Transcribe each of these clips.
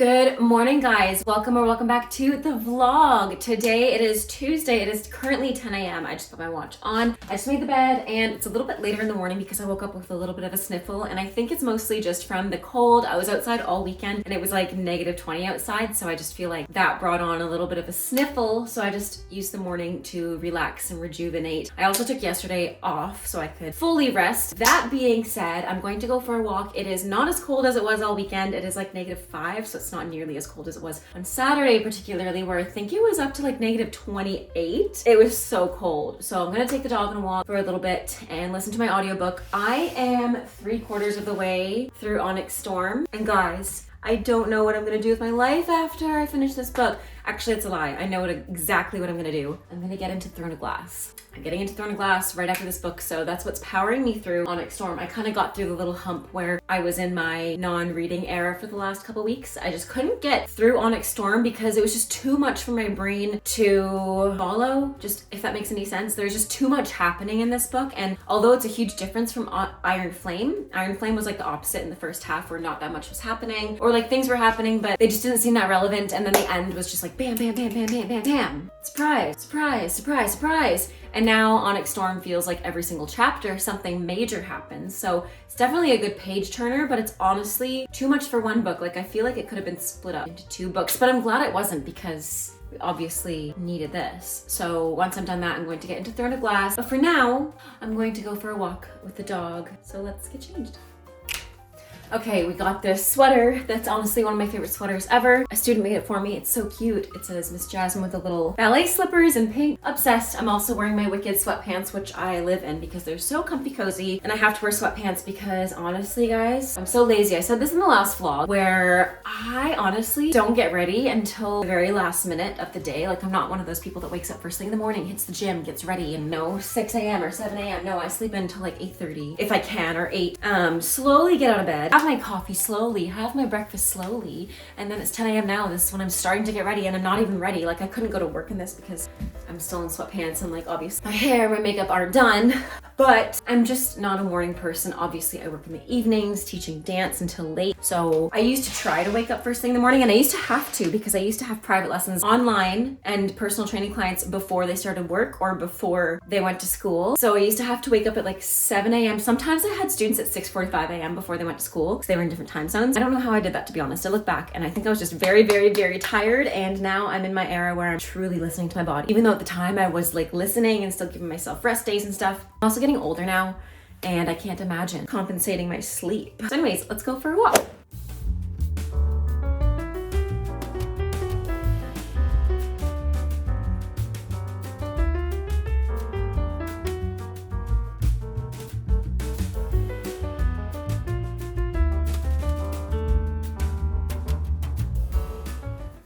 Good morning, guys. Welcome back to the vlog. Today it is Tuesday. It is currently 10 a.m. I just put my watch on. I just made the bed and it's a little bit later in the morning because I woke up with a little bit of a sniffle, and I think it's mostly just from the cold. I was outside all weekend and it was like -20 outside, so I just feel like that brought on a little bit of a sniffle, so I just used the morning to relax and rejuvenate. I also took yesterday off so I could fully rest. That being said, I'm going to go for a walk. It is not as cold as it was all weekend. It is like -5, so it's not nearly as cold as it was on Saturday, particularly, where I think it was up to like -28. It was so cold. So I'm gonna take the dog on a walk for a little bit and listen to my audiobook. I am 3/4 of the way through Onyx Storm, and guys, I don't know what I'm gonna do with my life after I finish this book. Actually, it's a lie. I know exactly what I'm gonna do. I'm gonna get into Throne of Glass. I'm getting into Throne of Glass right after this book, so that's what's powering me through Onyx Storm. I kind of got through the little hump where I was in my non-reading era for the last couple weeks. I just couldn't get through Onyx Storm because it was just too much for my brain to follow, just if that makes any sense. There's just too much happening in this book, and although it's a huge difference from Iron Flame was like the opposite in the first half where not that much was happening, or like things were happening but they just didn't seem that relevant, and then the end was just like bam, bam, bam, bam, bam, bam, bam. Surprise, surprise, surprise, surprise. And now Onyx Storm feels like every single chapter something major happens. So it's definitely a good page turner, but it's honestly too much for one book. Like, I feel like it could have been split up into 2 books, but I'm glad it wasn't because we obviously needed this. So once I'm done that, I'm going to get into Throne of Glass. But for now, I'm going to go for a walk with the dog. So let's get changed. Okay, we got this sweater. That's honestly one of my favorite sweaters ever. A student made it for me. It's so cute. It says Miss Jasmine with the little ballet slippers in pink. Obsessed. I'm also wearing my Wicked sweatpants, which I live in because they're so comfy cozy. And I have to wear sweatpants because honestly, guys, I'm so lazy. I said this in the last vlog where I honestly don't get ready until the very last minute of the day. Like, I'm not one of those people that wakes up first thing in the morning, hits the gym, gets ready, and no 6 a.m. or 7 a.m. No, I sleep until like 8:30 if I can, or 8. Slowly get out of bed, have my coffee slowly, have my breakfast slowly, and then it's 10 a.m. now. This is when I'm starting to get ready, and I'm not even ready. Like, I couldn't go to work in this because I'm still in sweatpants, and like obviously my hair, my makeup aren't done, but I'm just not a morning person. Obviously I work in the evenings teaching dance until late, so I used to try to wake up first thing in the morning, and I used to have to because I used to have private lessons online and personal training clients before they started work or before they went to school. So I used to have to wake up at like 7 a.m. Sometimes I had students at 6:45 a.m. before they went to school because they were in different time zones. I don't know how I did that, to be honest. I look back and I think I was just very, very, very tired, and now I'm in my era where I'm truly listening to my body. Even though at the time I was like listening and still giving myself rest days and stuff. I'm also getting older now and I can't imagine compensating my sleep. So anyways, let's go for a walk.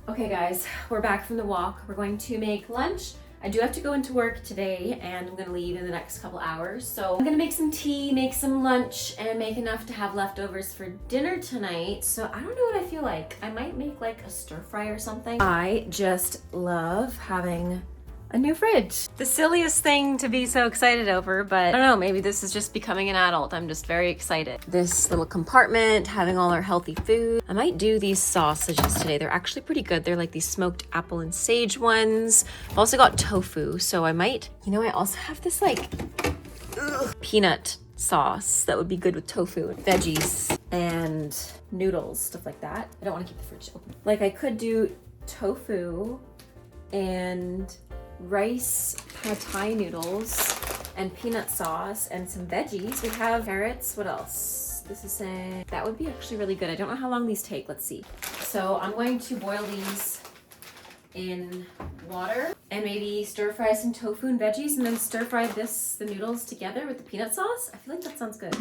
Okay guys, we're back from the walk. We're going to make lunch. I do have to go into work today and I'm gonna leave in the next couple hours. So I'm gonna make some tea, make some lunch, and make enough to have leftovers for dinner tonight. So I don't know what I feel like. I might make like a stir fry or something. I just love having a new fridge. The silliest thing to be so excited over, but I don't know, maybe this is just becoming an adult. I'm just very excited. This little compartment, having all our healthy food. I might do these sausages today. They're actually pretty good. They're like these smoked apple and sage ones. I've also got tofu, so I might, I also have this like peanut sauce that would be good with tofu and veggies and noodles, stuff like that. I don't want to keep the fridge open. Like, I could do tofu and rice pad thai noodles and peanut sauce and some veggies. We have carrots. What else? That would be actually really good. I don't know how long these take. Let's see. So I'm going to boil these in water and maybe stir fry some tofu and veggies, and then stir fry the noodles together with the peanut sauce. I feel like that sounds good.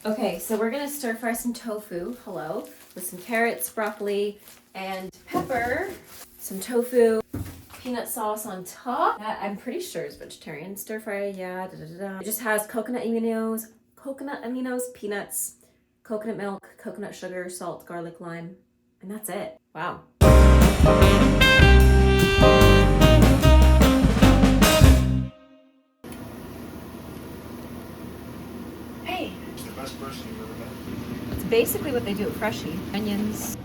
Okay, so we're gonna stir fry some tofu, with some carrots, broccoli, and pepper, some tofu, peanut sauce on top. That I'm pretty sure is vegetarian. Stir fry, yeah, It just has coconut aminos, peanuts, coconut milk, coconut sugar, salt, garlic, lime, and that's it. Wow. Hey, best person you've ever met. It's basically what they do at Freshie. Onions.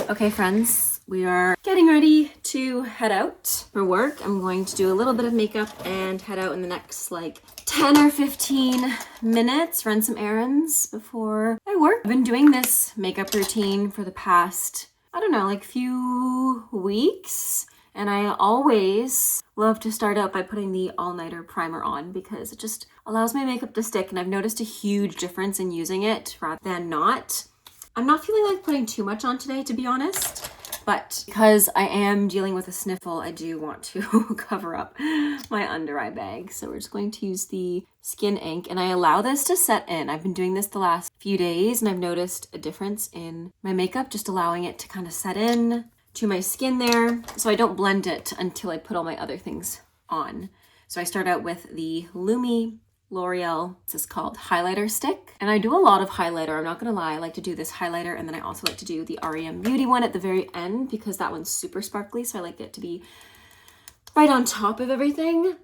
Okay, friends, we are getting ready to head out for work. I'm going to do a little bit of makeup and head out in the next like 10 or 15 minutes, run some errands before I work. I've been doing this makeup routine for the past, I don't know, like few weeks. And I always love to start out by putting the all-nighter primer on because it just allows my makeup to stick. And I've noticed a huge difference in using it rather than not. I'm not feeling like putting too much on today, to be honest, but because I am dealing with a sniffle, I do want to cover up my under eye bag. So we're just going to use the Skin Ink, and I allow this to set in. I've been doing this the last few days, and I've noticed a difference in my makeup, just allowing it to kind of set in to my skin there. So I don't blend it until I put all my other things on. So I start out with the Lumi L'Oreal, this is called highlighter stick. And I do a lot of highlighter, I'm not gonna lie. I like to do this highlighter, and then I also like to do the REM Beauty one at the very end because that one's super sparkly, so I like it to be right on top of everything.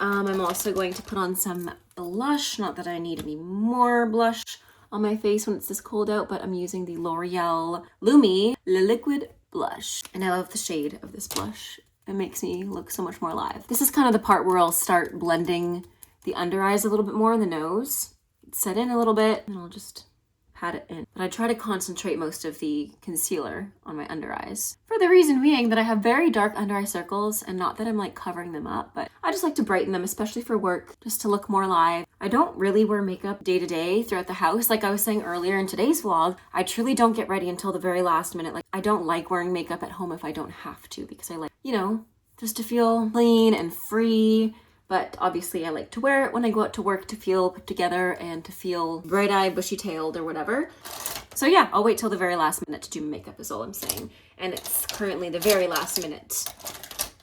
I'm also going to put on some blush, not that I need any more blush on my face when it's this cold out, but I'm using the L'Oreal Lumi Le Liquid Blush. And I love the shade of this blush. It makes me look so much more alive. This is kind of the part where I'll start blending the under eyes a little bit more in the nose, set in a little bit, and I'll just pat it in. But I try to concentrate most of the concealer on my under eyes for the reason being that I have very dark under eye circles, and not that I'm like covering them up, but I just like to brighten them, especially for work, just to look more alive. I don't really wear makeup day to day throughout the house. Like I was saying earlier in today's vlog, I truly don't get ready until the very last minute. Like I don't like wearing makeup at home if I don't have to, because I like, you know, just to feel clean and free. But obviously I like to wear it when I go out to work to feel put together and to feel bright-eyed, bushy-tailed or whatever. So yeah, I'll wait till the very last minute to do makeup is all I'm saying. And it's currently the very last minute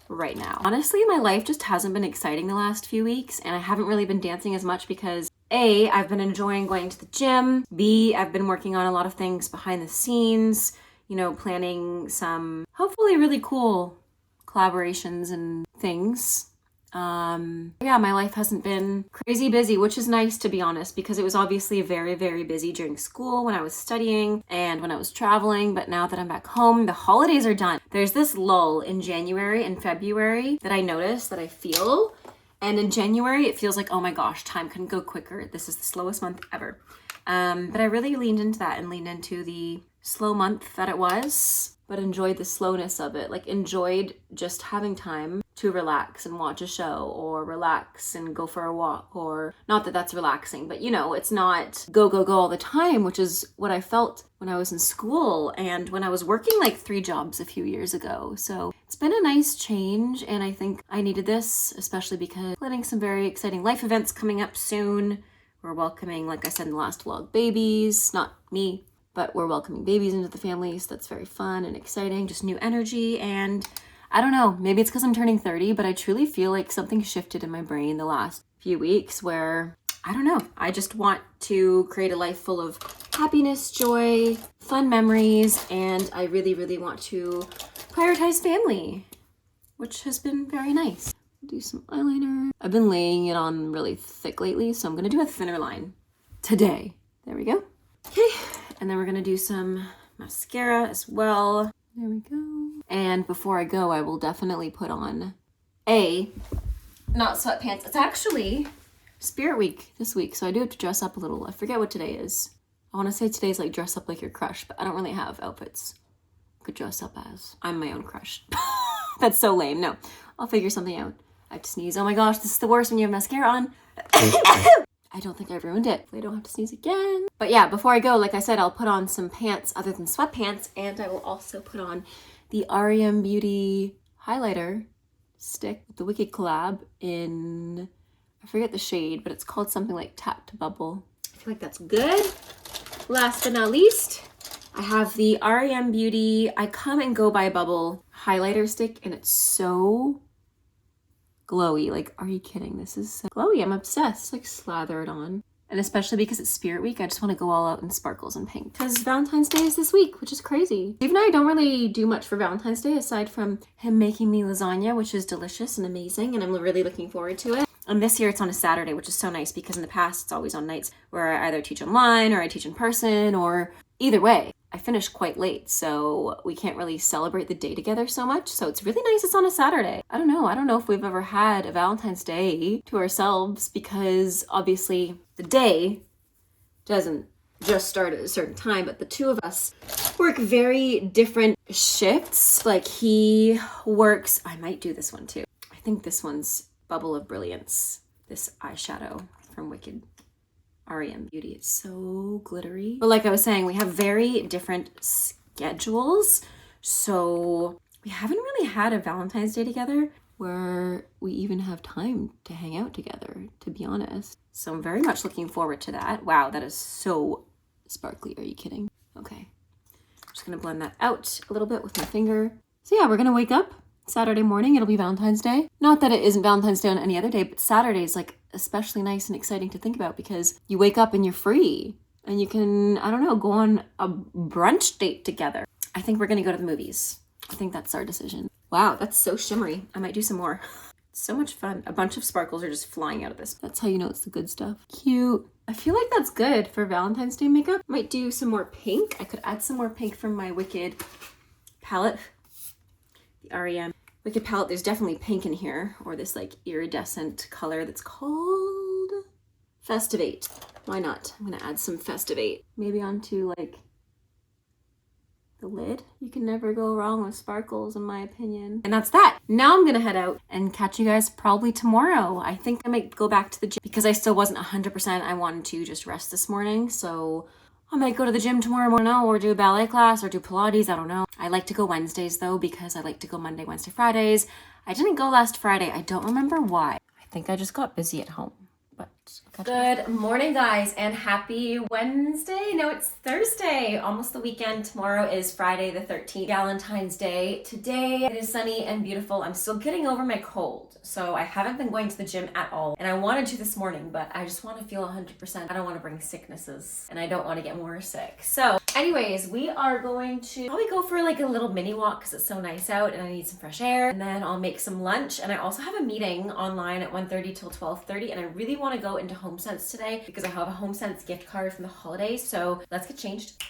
right now. Honestly, my life just hasn't been exciting the last few weeks, and I haven't really been dancing as much because A, I've been enjoying going to the gym. B, I've been working on a lot of things behind the scenes, you know, planning some hopefully really cool collaborations and things. Yeah, my life hasn't been crazy busy, which is nice to be honest, because it was obviously very, very busy during school when I was studying and when I was traveling. But now that I'm back home, the holidays are done. There's this lull in January and February that I notice, that I feel. And in January, it feels like, oh my gosh, time couldn't go quicker. This is the slowest month ever. But I really leaned into that and leaned into the slow month that it was, but enjoyed the slowness of it. Like enjoyed just having time to relax and watch a show, or relax and go for a walk, or not that that's relaxing, but you know, it's not go, go, go all the time, which is what I felt when I was in school and when I was working like 3 jobs a few years ago. So it's been a nice change, and I think I needed this, especially because planning some very exciting life events coming up soon. We're welcoming, like I said in the last vlog, babies, not me, but we're welcoming babies into the family. So that's very fun and exciting, just new energy. And I don't know, maybe it's because I'm turning 30, but I truly feel like something shifted in my brain the last few weeks where, I don't know, I just want to create a life full of happiness, joy, fun memories, and I really, really want to prioritize family, which has been very nice. Do some eyeliner. I've been laying it on really thick lately, so I'm gonna do a thinner line today. There we go. Okay, and then we're gonna do some mascara as well. There we go. And before I go, I will definitely put on not sweatpants. It's actually Spirit Week this week, so I do have to dress up a little. I forget what today is. I want to say today's like dress up like your crush, but I don't really have outfits I could dress up as. I'm my own crush. That's so lame. No, I'll figure something out. I have to sneeze. Oh my gosh, this is the worst when you have mascara on. I don't think I've ruined it. I don't have to sneeze again. But yeah, before I go, like I said, I'll put on some pants other than sweatpants, and I will also put on the REM Beauty highlighter stick with the Wicked collab in, I forget the shade, but it's called something like Tap to Bubble. I feel like that's good. Last but not least, I have the REM Beauty I Come and Go by Bubble highlighter stick, and it's so glowy. Like, are you kidding? This is so glowy. I'm obsessed. Like, slather it on. And especially because it's Spirit Week, I just want to go all out in sparkles and pink. Because Valentine's Day is this week, which is crazy. Even though I don't really do much for Valentine's Day, aside from him making me lasagna, which is delicious and amazing, and I'm really looking forward to it. And this year it's on a Saturday, which is so nice because in the past it's always on nights where I either teach online or I teach in person, or either way, I finish quite late. So we can't really celebrate the day together so much. So it's really nice it's on a Saturday. I don't know if we've ever had a Valentine's Day to ourselves, because obviously the day doesn't just start at a certain time, but the two of us work very different shifts. Like he works, I might do this one too. I think this one's Bubble of Brilliance, this eyeshadow from Wicked REM Beauty. It's so glittery. But like I was saying, we have very different schedules. So we haven't really had a Valentine's Day together where we even have time to hang out together, to be honest. So I'm very much looking forward to that. Wow, that is so sparkly. Are you kidding? Okay. I'm just gonna blend that out a little bit with my finger. So yeah, we're gonna wake up Saturday morning. It'll be Valentine's Day. Not that it isn't Valentine's Day on any other day, but Saturday is like especially nice and exciting to think about because you wake up and you're free and you can, I don't know, go on a brunch date together. I think we're gonna go to the movies. I think that's our decision. Wow, that's so shimmery. I might do some more. So much fun. A bunch of sparkles are just flying out of this. That's how you know it's the good stuff. Cute. I feel like that's good for Valentine's Day makeup. Might do some more pink. I could add some more pink from my Wicked palette. The REM Wicked palette. There's definitely pink in here, or this like iridescent color that's called Festivate. Why not? I'm gonna add some Festivate. Maybe onto like the lid. You can never go wrong with sparkles, in my opinion. And that's that. Now I'm gonna head out and catch you guys probably tomorrow. I think I might go back to the gym because I still wasn't 100%. I wanted to just rest this morning. So I might go to the gym tomorrow morning or do a ballet class or do Pilates. I don't know. I like to go Wednesdays though because I like to go Monday, Wednesday, Fridays. I didn't go last Friday. I don't remember why. I think I just got busy at home. Good morning, guys, and happy Wednesday. No, it's Thursday, almost the weekend. Tomorrow is Friday the 13th, Valentine's Day. Today it is sunny and beautiful. I'm still getting over my cold, so I haven't been going to the gym at all. And I wanted to this morning, but I just want to feel 100%. I don't want to bring sicknesses, and I don't want to get more sick. So anyways, we are going to probably go for like a little mini walk because it's so nice out and I need some fresh air. And then I'll make some lunch. And I also have a meeting online at 1:30 till 12:30, and I really want to go into HomeSense today because I have a HomeSense gift card from the holidays. So let's get changed.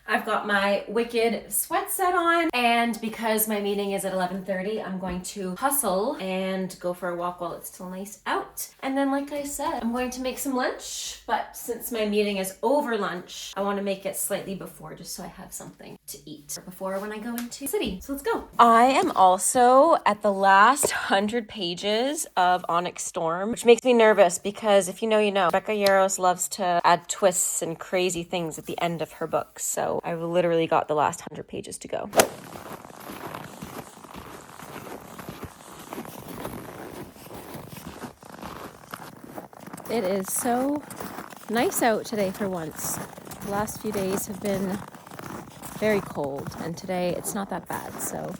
I've got my Wicked sweat set on, and because my meeting is at 11:30, I'm going to hustle and go for a walk while it's still nice out. And then, like I said, I'm going to make some lunch, but since my meeting is over lunch, I want to make it slightly before just so I have something to eat before when I go into the city. So let's go. I am also at the last 100 pages of Onyx Storm, which makes me nervous because if you know, you know. Becca Yaros loves to add twists and crazy things at the end of her books, so I've literally got the last 100 pages to go. It is so nice out today for once. The last few days have been very cold, and today it's not that bad, so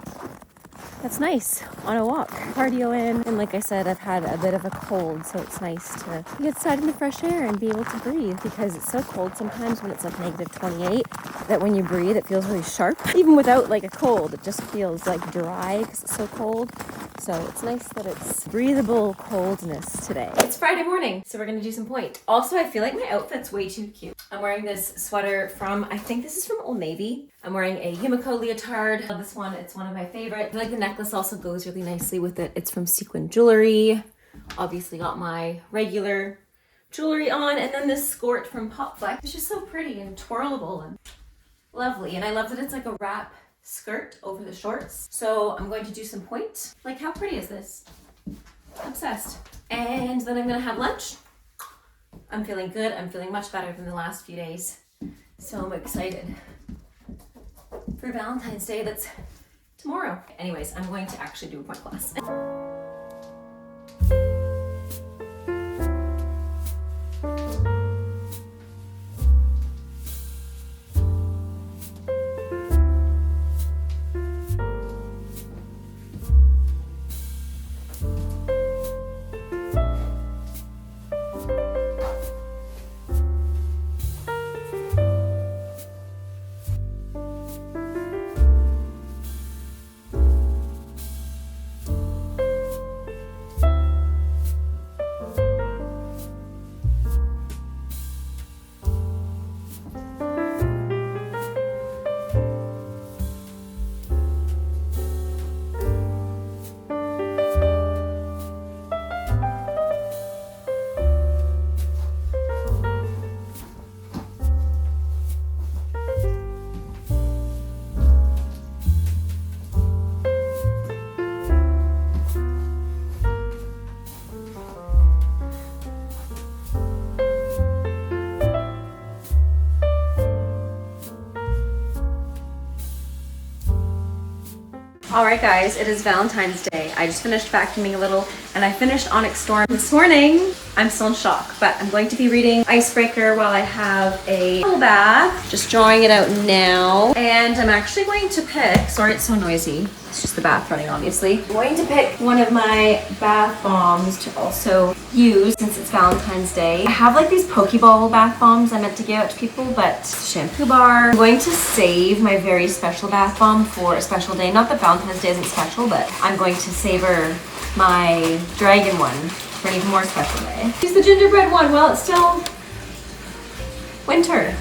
that's nice on a walk. Cardio in, and like I said, I've had a bit of a cold, so it's nice to be outside in the fresh air and be able to breathe because it's so cold sometimes when it's like -28 that when you breathe it feels really sharp. Even without like a cold, it just feels like dry because it's so cold. So it's nice that it's breathable coldness today. It's Friday morning, so we're gonna do some point. Also, I feel like my outfit's way too cute. I'm wearing this sweater from, I think this is from Old Navy. I'm wearing a Yumiko leotard. I love this one, it's one of my favorite. I feel like the necklace also goes really nicely with it. It's from Sequin Jewelry. Obviously got my regular jewelry on, and then this skirt from Pop Flex. It's just so pretty and twirlable and lovely. And I love that it's like a wrap skirt over the shorts. So I'm going to do some point. Like, how pretty is this? Obsessed. And then I'm gonna have lunch. I'm feeling good. I'm feeling much better than the last few days. So I'm excited for Valentine's Day. That's tomorrow. Anyways, I'm going to actually do a point class. All right, guys, it is Valentine's Day. I just finished vacuuming a little and I finished Onyx Storm this morning. I'm still in shock, but I'm going to be reading Icebreaker while I have a bubble bath. Just drawing it out now. And I'm actually going to pick, sorry it's so noisy. It's just the bath running, obviously. I'm going to pick one of my bath bombs to also use since it's Valentine's Day. I have like these Pokeball bath bombs I meant to give out to people, but shampoo bar. I'm going to save my very special bath bomb for a special day. Not that Valentine's Day isn't special, but I'm going to savor my dragon one for an even more special day. Use the gingerbread one while it's still winter.